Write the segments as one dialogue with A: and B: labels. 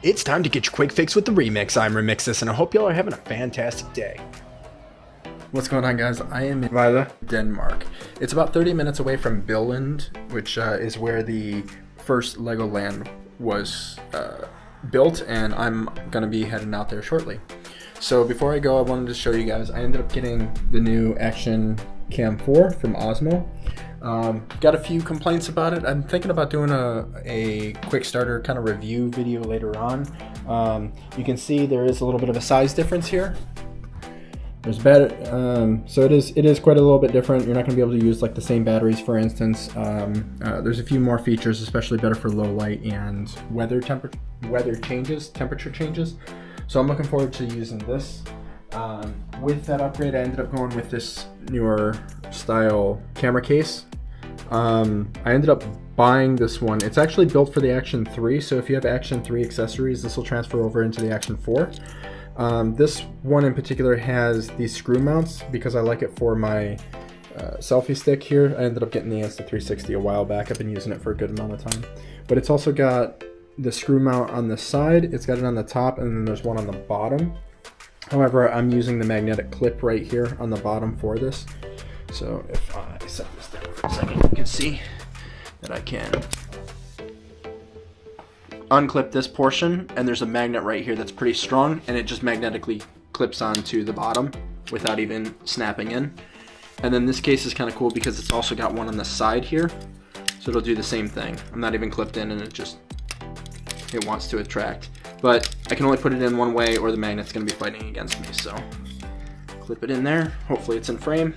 A: It's time to get your quick fix with the remix. I'm Remixus, and I hope y'all are having a fantastic day.
B: What's going on, guys? I am in Vejle, Denmark. It's about 30 minutes away from Billund, which is where the first Legoland was built, and I'm going to be heading out there shortly. So before I go, I wanted to show you guys, I ended up getting the new Action Cam 4 from Osmo. Got a few complaints about it. I'm thinking about doing a quick starter kind of review video later on. You can see there is a little bit of a size difference here. There's so it is quite a little bit different. You're not going to be able to use like the same batteries, for instance. There's a few more features, especially better for low light and temperature changes. So I'm looking forward to using this. With that upgrade, I ended up going with this newer style camera case. I ended up buying this one. It's actually built for the Action 3, so if you have Action 3 accessories, this will transfer over into the Action 4. This one in particular has these screw mounts because I like it for my selfie stick here. I ended up getting the Insta360 a while back. I've been using it for a good amount of time. But it's also got the screw mount on the side, it's got it on the top, and then there's one on the bottom. However, I'm using the magnetic clip right here on the bottom for this. So if I set this down for a second, you can see that I can unclip this portion, and there's a magnet right here that's pretty strong, and it just magnetically clips onto the bottom without even snapping in. And then this case is kind of cool because it's also got one on the side here, so it'll do the same thing. I'm not even clipped in, and it wants to attract. But I can only put it in one way or the magnet's going to be fighting against me. So clip it in there. Hopefully it's in frame.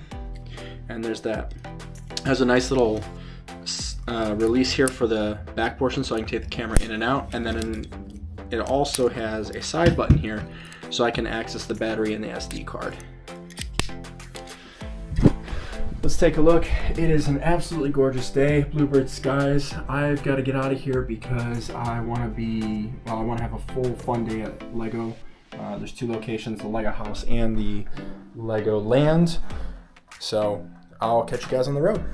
B: And there's that. It has a nice little release here for the back portion so I can take the camera in and out. And then it also has a side button here so I can access the battery and the SD card. Let's take a look. It is an absolutely gorgeous day, bluebird skies. I've got to get out of here because I want to have a full fun day at Lego. There's two locations, the Lego House and the Legoland. So I'll catch you guys on the road.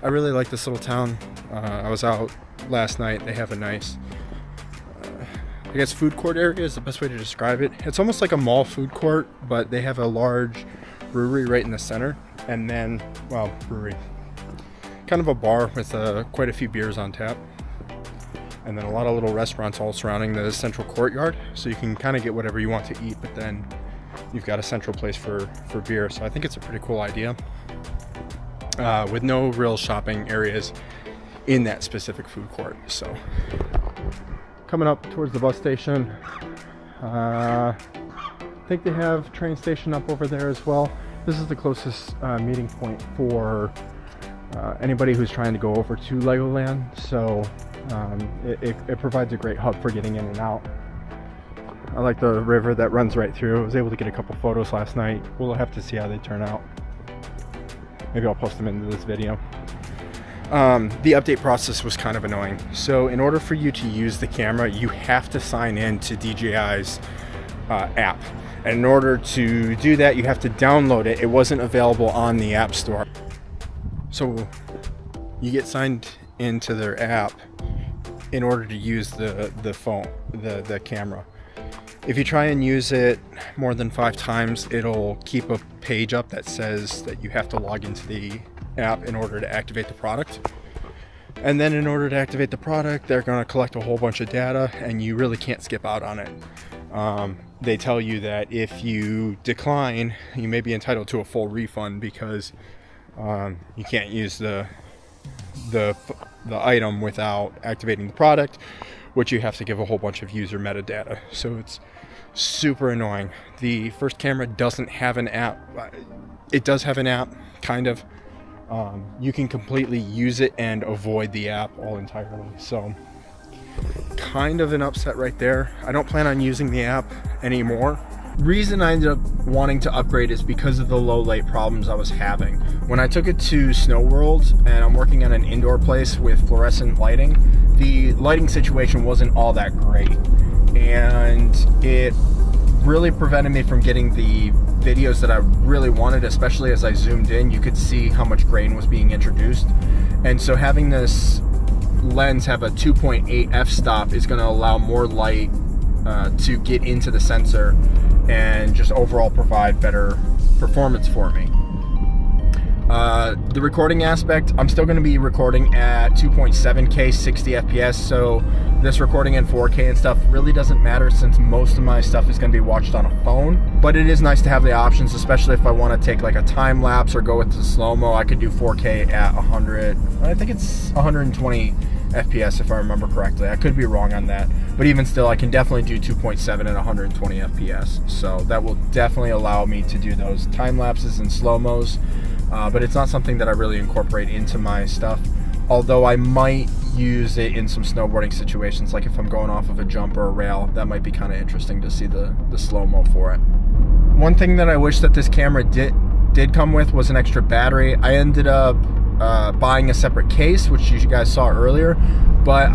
B: I really like this little town. I was out last night. They have a nice, I guess food court area is the best way to describe it. It's almost like a mall food court, but they have a large brewery right in the center. And then, well, brewery, kind of a bar with quite a few beers on tap. And then a lot of little restaurants all surrounding the central courtyard. So you can kind of get whatever you want to eat, but then you've got a central place for beer. So I think it's a pretty cool idea. With no real shopping areas in that specific food court. So coming up towards the bus station. I think they have train station up over there as well. This is the closest meeting point for anybody who's trying to go over to Legoland, so it provides a great hub for getting in and out. I like the river that runs right through. I was able to get a couple photos last night. We'll have to see how they turn out. Maybe I'll post them into this video. The update process was kind of annoying. So in order for you to use the camera, you have to sign in to DJI's app. And in order to do that, you have to download it. It wasn't available on the App Store. So you get signed into their app in order to use the phone, the camera. If you try and use it more than 5 times, it'll keep a page up that says that you have to log into the app in order to activate the product. And then in order to activate the product, they're going to collect a whole bunch of data, and you really can't skip out on it. They tell you that if you decline, you may be entitled to a full refund because you can't use the item without activating the product, which you have to give a whole bunch of user metadata. So it's super annoying. The first camera doesn't have an app. It does have an app, kind of. You can completely use it and avoid the app all entirely. So kind of an upset right there. I don't plan on using the app anymore. Reason I ended up wanting to upgrade is because of the low light problems I was having. When I took it to Snow World, and I'm working on an indoor place with fluorescent lighting, the lighting situation wasn't all that great. And it really prevented me from getting the videos that I really wanted, especially as I zoomed in. You could see how much grain was being introduced. And so having this lens have a 2.8 f-stop is going to allow more light
A: to get into the sensor and just overall provide better performance for me. The recording aspect, I'm still going to be recording at 2.7K 60 FPS, so this recording in 4K and stuff really doesn't matter since most of my stuff is going to be watched on a phone. But it is nice to have the options, especially if I want to take like a time lapse or go with the slow-mo. I could do 4K at 100, I think it's 120 FPS if I remember correctly. I could be wrong on that, but even still I can definitely do 2.7 at 120 FPS, so that will definitely allow me to do those time lapses and slow-mos. But it's not something that I really incorporate into my stuff, although I might use it in some snowboarding situations, like if I'm going off of a jump or a rail. That might be kind of interesting to see the slow-mo for it. One thing that I wish that this camera did come with was an extra battery. I ended up buying a separate case, which you guys saw earlier, but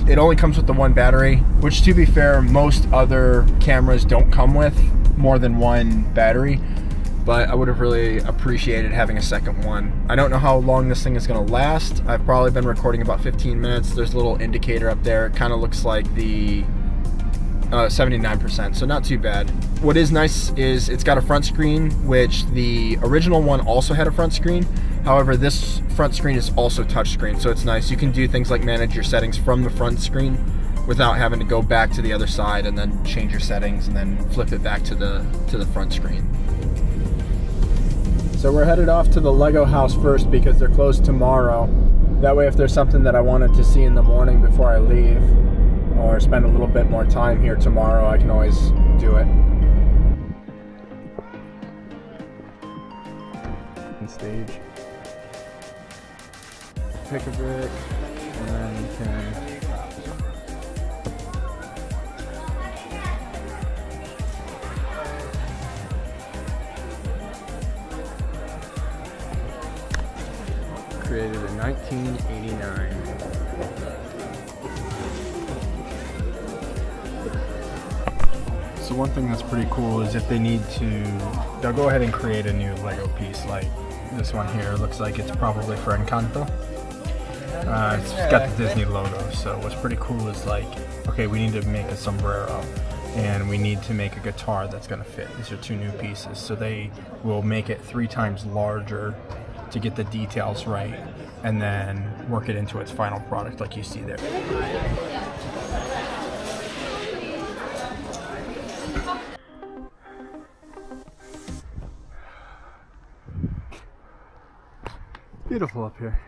A: it only comes with the one battery, which, to be fair, most other cameras don't come with more than one battery. But I would have really appreciated having a second one. I don't know how long this thing is going to last. I've probably been recording about 15 minutes. There's a little indicator up there. It kind of looks like the 79%, so not too bad. What is nice is it's got a front screen, which the original one also had a front screen. However, this front screen is also touchscreen, so it's nice. You can do things like manage your settings from the front screen without having to go back to the other side and then change your settings and then flip it back to the front screen. So we're headed off to the Lego house first because they're closed tomorrow. That way if there's something that I wanted to see in the morning before I leave, or spend a little bit more time here tomorrow, I can always do it. And stage. Pick a brick, and then you can created in 1989. So one thing that's pretty cool is if they need to, they'll go ahead and create a new Lego piece like this one here. It looks like it's probably for Encanto. It's got the Disney logo, so what's pretty cool is like, okay, we need to make a sombrero and we need to make a guitar that's going to fit. These are two new pieces, so they will make it 3 times larger to get the details right and then work it into its final product like you see there. Beautiful up here.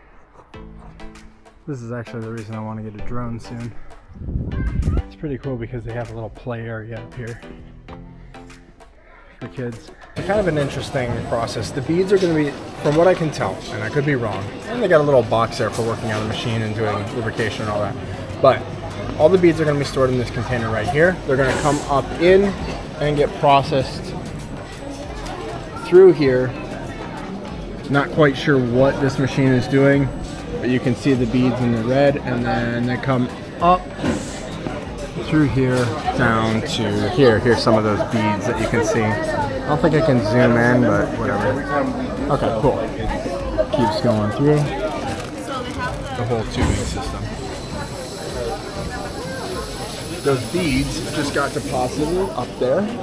A: This is actually the reason I want to get a drone soon. It's pretty cool because they have a little play area up here for kids. It's kind of an interesting process. The beads are going to be, from what I can tell, and I could be wrong, and they got a little box there for working on the machine and doing lubrication and all that, but all the beads are going to be stored in this container right here. They're going to come up in and get processed through here. Not quite sure what this machine is doing, but you can see the beads in the red, and then they come up through here down to here. Here's some of those beads that you can see. I don't think I can zoom in, but whatever. Okay, cool. Keeps going through the whole tubing system. Those beads just got deposited up there, and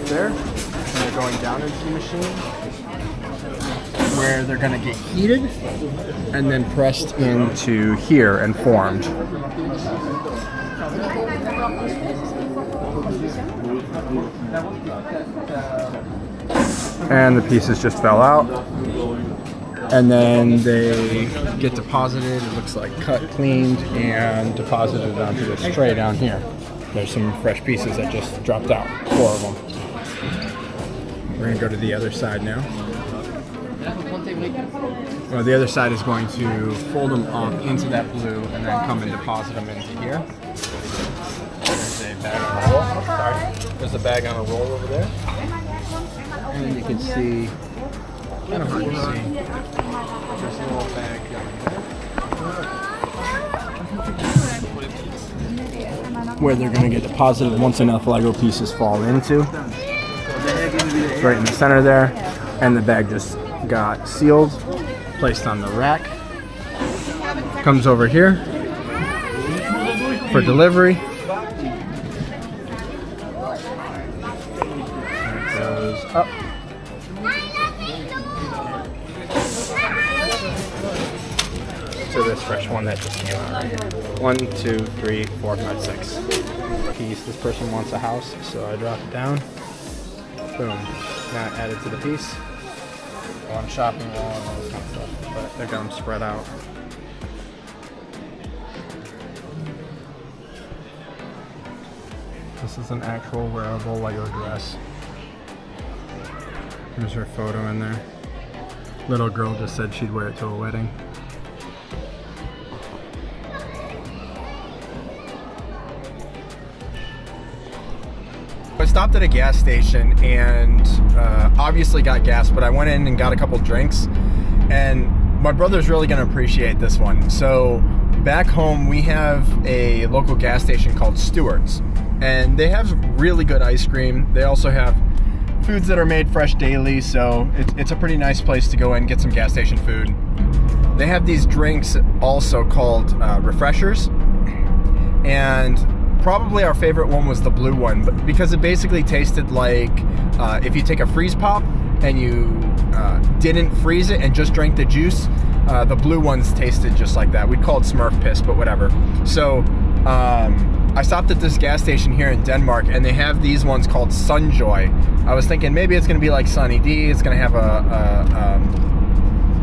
A: they're going down into the machine, where they're going to get heated and then pressed into here and formed. And the pieces just fell out, and then they get deposited, it looks like cut, cleaned, and deposited onto this tray down here. There's some fresh pieces that just dropped out, 4 of them. We're going to go to the other side now. Well, the other side is going to fold them up into that blue and then come and deposit them into here. There's a bag on a roll. Sorry. There's a bag on a roll over there. And you can see, kind of hard to see, there's a little bag where they're going to get deposited once enough Lego pieces fall into. It's right in the center there, and the bag just got sealed, placed on the rack, comes over here for delivery, up. So this fresh one that just came out right here. 1, 2, 3, 4, 5, 6. Piece. This person wants a house, so I drop it down. Boom. Now add it to the piece. One shopping wall and all this kind of stuff, but they're gonna spread out. This is an actual wearable Lego dress. Here's her photo in there. Little girl just said she'd wear it to a wedding. I stopped at a gas station and obviously got gas, but I went in and got a couple drinks, and my brother's really gonna appreciate this one. So back home we have a local gas station called Stewart's, and they have really good ice cream. They also have foods that are made fresh daily, so it's a pretty nice place to go in and get some gas station food. They have these drinks also called refreshers, and probably our favorite one was the blue one, but because it basically tasted like if you take a freeze pop and you didn't freeze it and just drank the juice, the blue ones tasted just like that. We'd call it Smurf piss, but whatever. So I stopped at this gas station here in Denmark, and they have these ones called Sunjoy. I was thinking maybe it's gonna be like Sunny D. It's gonna have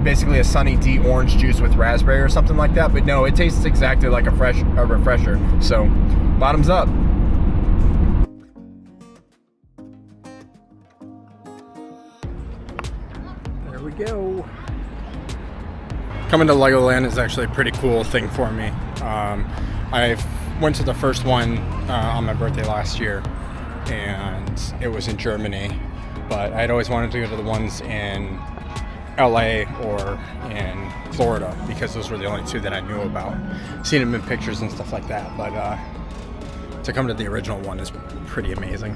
A: basically a Sunny D orange juice with raspberry or something like that, but no, it tastes exactly like a refresher. So bottoms up. There we go. Coming to Legoland is actually a pretty cool thing for me. I went to the first one on my birthday last year, and it was in Germany, but I'd always wanted to go to the ones in LA or in Florida because those were the only two that I knew about. Seen them in pictures and stuff like that, but to come to the original one is pretty amazing.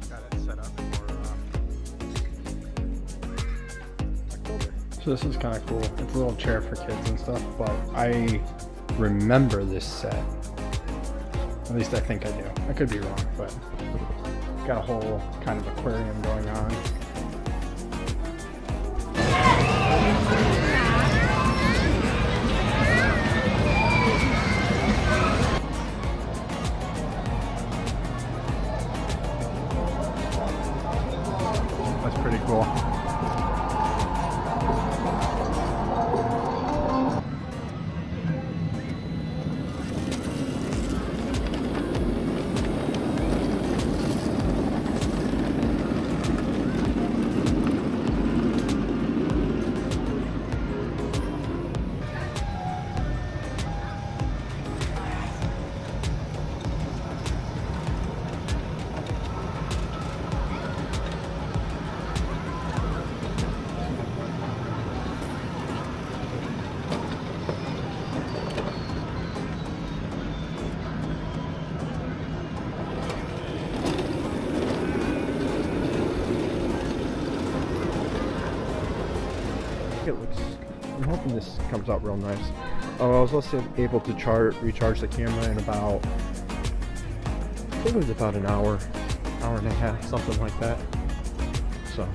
A: Got it set up for October. So this is kind of cool. It's a little chair for kids and stuff, but I remember this set. At least I think I do. I could be wrong, but got a whole kind of aquarium going on. That's pretty cool. It looks, I'm hoping this comes out real nice. I was also able to recharge the camera in about, I think it was about an hour and a half, something like that. So,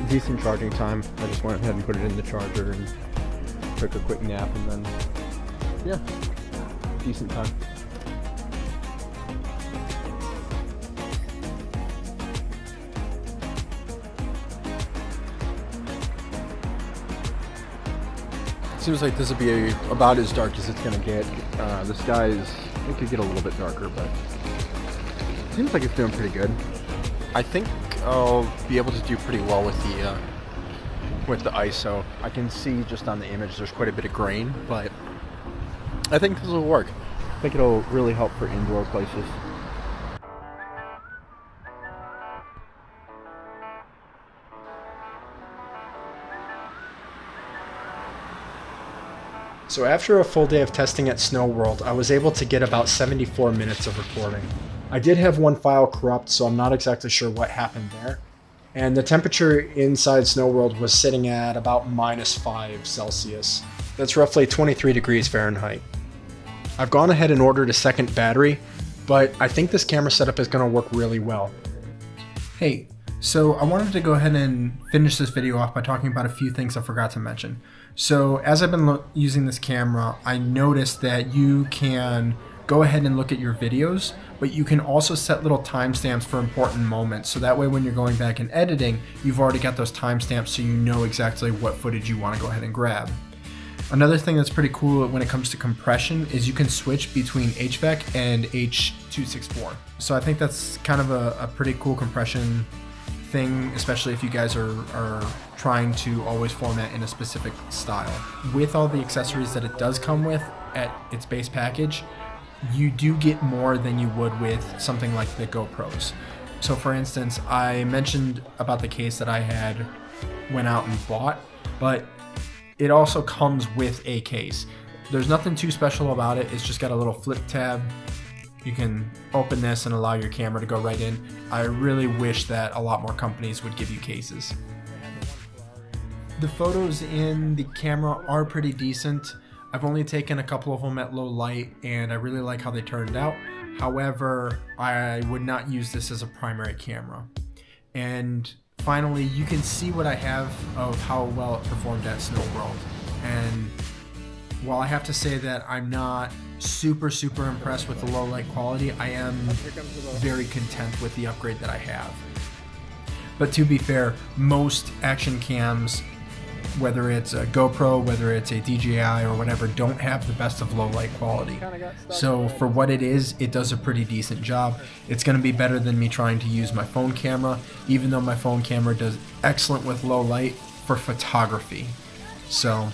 A: decent charging time. I just went ahead and put it in the charger and took a quick nap, and then, yeah, decent time. Seems like this will be about as dark as it's gonna get. The sky it could get a little bit darker, but it seems like it's doing pretty good. I think I'll be able to do pretty well with the ISO. I can see just on the image there's quite a bit of grain, but I think this will work. I think it'll really help for indoor places. So after a full day of testing at Snow World, I was able to get about 74 minutes of recording. I did have one file corrupt, so I'm not exactly sure what happened there. And the temperature inside Snow World was sitting at about -5 Celsius. That's roughly 23 degrees Fahrenheit. I've gone ahead and ordered a second battery, but I think this camera setup is going to work really well. Hey, so I wanted to go ahead and finish this video off by talking about a few things I forgot to mention. So as I've been using this camera, I noticed that you can go ahead and look at your videos, but you can also set little timestamps for important moments. So that way when you're going back and editing, you've already got those timestamps so you know exactly what footage you want to go ahead and grab. Another thing that's pretty cool when it comes to compression is you can switch between HVAC and H.264. So I think that's kind of a pretty cool compression thing, especially if you guys are trying to always format in a specific style. With all the accessories that it does come with at its base package, you do get more than you would with something like the GoPros. So for instance, I mentioned about the case that I had went out and bought, but it also comes with a case. There's nothing too special about it. It's just got a little flip tab. You can open this and allow your camera to go right in. I really wish that a lot more companies would give you cases. The photos in the camera are pretty decent. I've only taken a couple of them at low light and I really like how they turned out. However, I would not use this as a primary camera. And finally, you can see what I have of how well it performed at Snow World. And while I have to say that I'm not super impressed with the low light quality, I am very content with the upgrade that I have. But to be fair, most action cams, whether it's a GoPro, whether it's a DJI or whatever, don't have the best of low light quality. So for what it is, it does a pretty decent job. It's going to be better than me trying to use my phone camera, even though my phone camera does excellent with low light for photography. So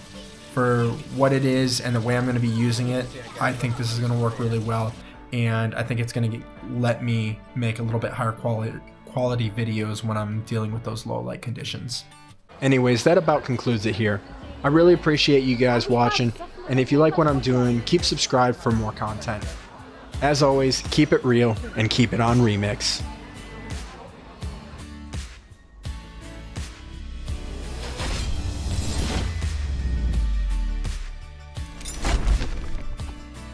A: for what it is and the way I'm going to be using it, I think this is going to work really well, and I think it's going to let me make a little bit higher quality videos when I'm dealing with those low light conditions. Anyways, that about concludes it here. I really appreciate you guys watching, and if you like what I'm doing, keep subscribed for more content. As always, keep it real and keep it on remix.